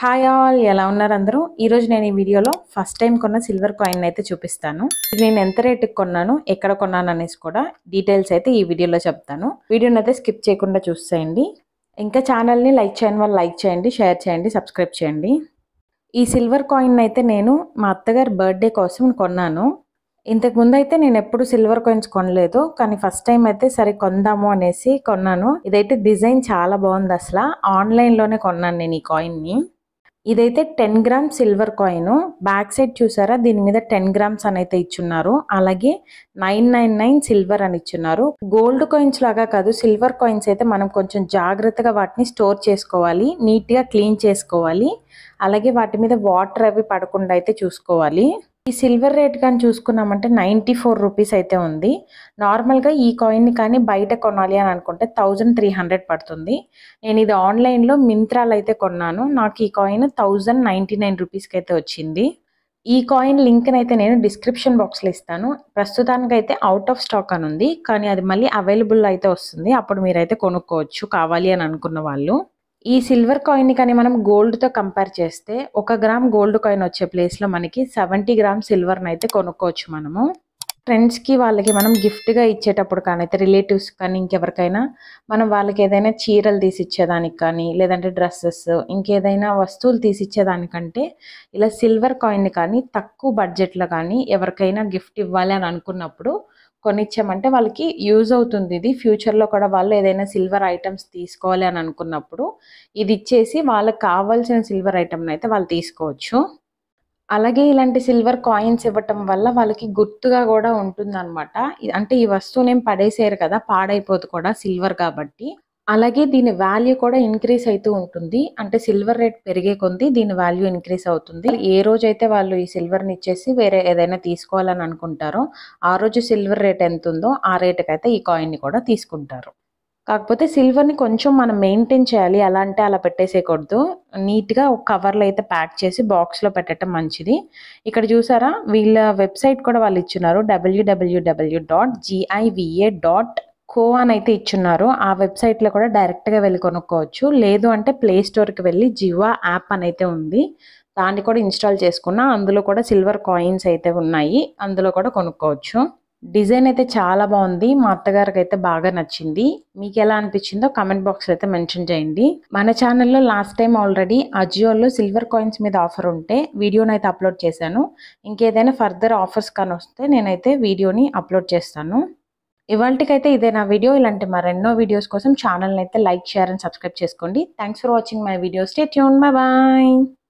Hi all, ఎలా ఉన్నారు అందరూ? ఈరోజు నేను ఈ వీడియోలో ఫస్ట్ టైం కొన్న సిల్వర్ కాయిన్ అయితే చూపిస్తాను. ఇది నేను ఎంత రేటుకి కొన్నాను, ఎక్కడ కొన్నాను అనేసి కూడా డీటెయిల్స్ అయితే ఈ వీడియోలో చెప్తాను. వీడియోని అయితే స్కిప్ చేయకుండా చూసేయండి. ఇంకా ఛానల్ని లైక్ చేయని వాళ్ళు లైక్ చేయండి, షేర్ చేయండి, సబ్స్క్రైబ్ చేయండి. ఈ సిల్వర్ కాయిన్ అయితే నేను మా అత్తగారి బర్త్డే కోసం కొన్నాను. ఇంతకుముందు అయితే నేను ఎప్పుడు సిల్వర్ కాయిన్స్ కొనలేదు, కానీ ఫస్ట్ టైం అయితే సరే కొందాము అనేసి కొన్నాను. ఇదైతే డిజైన్ చాలా బాగుంది. అసలు ఆన్లైన్లోనే కొన్నాను నేను ఈ కాయిన్ని. ఇదైతే 10 grams silver coin. Back side చూసారా, దీని మీద 10 గ్రామ్స్ అని అయితే ఇచ్చున్నారు. అలాగే 999 సిల్వర్ అని ఇచ్చున్నారు. గోల్డ్ కాయిన్స్ లాగా కాదు, సిల్వర్ కాయిన్స్ అయితే మనం కొంచెం జాగ్రత్తగా వాటిని స్టోర్ చేసుకోవాలి, నీట్గా క్లీన్ చేసుకోవాలి. అలాగే వాటి మీద వాటర్ అవి పడకుండా అయితే చూసుకోవాలి. ఈ సిల్వర్ రేట్ కానీ చూసుకున్నామంటే 94 రూపీస్ అయితే ఉంది. నార్మల్గా ఈ కాయిన్ని కానీ బయట కొనాలి అని అనుకుంటే 1300 పడుతుంది. నేను ఇది ఆన్లైన్లో మింత్రాలో అయితే కొన్నాను. నాకు ఈ కాయిన్ 1099 రూపీస్కి అయితే వచ్చింది. ఈ కాయిన్ లింక్ని అయితే నేను డిస్క్రిప్షన్ బాక్స్లో ఇస్తాను. ప్రస్తుతానికి అయితే అవుట్ ఆఫ్ స్టాక్ అని ఉంది, కానీ అది మళ్ళీ అవైలబుల్ అయితే వస్తుంది. అప్పుడు మీరైతే కొనుక్కోవచ్చు కావాలి అని అనుకున్న వాళ్ళు. ఈ సిల్వర్ కాయిన్ని కానీ మనం గోల్డ్తో కంపేర్ చేస్తే 1 గ్రామ్ గోల్డ్ కాయిన్ వచ్చే ప్లేస్లో మనకి 70 గ్రామ్ సిల్వర్ని అయితే కొనుక్కోవచ్చు మనము. ఫ్రెండ్స్కి వాళ్ళకి మనం గిఫ్ట్గా ఇచ్చేటప్పుడు కానీ అయితే రిలేటివ్స్ కానీ ఇంకెవరికైనా మనం వాళ్ళకి ఏదైనా చీరలు తీసిచ్చేదానికి కానీ, లేదంటే డ్రెస్సెస్, ఇంకేదైనా వస్తువులు తీసిచ్చేదానికంటే ఇలా సిల్వర్ కాయిన్ని కానీ తక్కువ బడ్జెట్లో కానీ ఎవరికైనా గిఫ్ట్ ఇవ్వాలి అని అనుకున్నప్పుడు కొనిచ్చామంటే వాళ్ళకి యూజ్ అవుతుంది. ఇది ఫ్యూచర్లో కూడా వాళ్ళు ఏదైనా సిల్వర్ ఐటమ్స్ తీసుకోవాలి అని అనుకున్నప్పుడు ఇది ఇచ్చేసి వాళ్ళకి కావాల్సిన సిల్వర్ ఐటమ్ని అయితే వాళ్ళు తీసుకోవచ్చు. అలాగే ఇలాంటి సిల్వర్ కాయిన్స్ ఇవ్వటం వల్ల వాళ్ళకి గుర్తుగా కూడా ఉంటుందన్నమాట. అంటే ఈ వస్తువునేం పడేసేయరు కదా, పాడైపోదు కూడా సిల్వర్ కాబట్టి. అలాగే దీని వాల్యూ కూడా ఇంక్రీజ్ అవుతూ ఉంటుంది. అంటే సిల్వర్ రేట్ పెరిగే కొద్దీ దీని వాల్యూ ఇంక్రీజ్ అవుతుంది. ఏ రోజైతే వాళ్ళు ఈ సిల్వర్ని ఇచ్చేసి వేరే ఏదైనా తీసుకోవాలని అనుకుంటారో ఆ రోజు సిల్వర్ రేట్ ఎంత ఉందో ఆ రేటుకి అయితే ఈ కాయిన్ని కూడా తీసుకుంటారు. కాకపోతే సిల్వర్ని కొంచెం మనం మెయింటైన్ చేయాలి. అలా అంటే అలా పెట్టేసేయకూడదు. నీట్గా ఒక కవర్లో అయితే ప్యాక్ చేసి బాక్స్లో పెట్టడం మంచిది. ఇక్కడ చూసారా, వీళ్ళ వెబ్సైట్ కూడా వాళ్ళు ఇచ్చున్నారు. www.giva.co అని అయితే ఇచ్చున్నారు. ఆ వెబ్సైట్లో కూడా డైరెక్ట్గా వెళ్ళి కొనుక్కోవచ్చు. లేదు అంటే ప్లే స్టోర్కి వెళ్ళి జివా యాప్ అని అయితే ఉంది, దాన్ని కూడా ఇన్స్టాల్ చేసుకున్నా అందులో కూడా సిల్వర్ కాయిన్స్ అయితే ఉన్నాయి, అందులో కూడా కొనుక్కోవచ్చు. డిజైన్ అయితే చాలా బాగుంది. మా అత్తగారికి అయితే బాగా నచ్చింది. మీకు ఎలా అనిపించిందో కామెంట్ బాక్స్లో అయితే మెన్షన్ చేయండి. మన ఛానల్లో లాస్ట్ టైం ఆల్రెడీ అజియోలో సిల్వర్ కాయిన్స్ మీద ఆఫర్ ఉంటే వీడియోని అయితే అప్లోడ్ చేశాను. ఇంకేదైనా ఫర్దర్ ఆఫర్స్ కానీ వస్తే నేనైతే వీడియోని అప్లోడ్ చేస్తాను. ఇవాళకైతే ఇదే నా వీడియో. ఇలాంటి మరెన్నో వీడియోస్ కోసం ఛానల్ని అయితే లైక్, షేర్ అండ్ సబ్స్క్రైబ్ చేసుకోండి. Thanks for watching my video. Stay tune. Bye bye.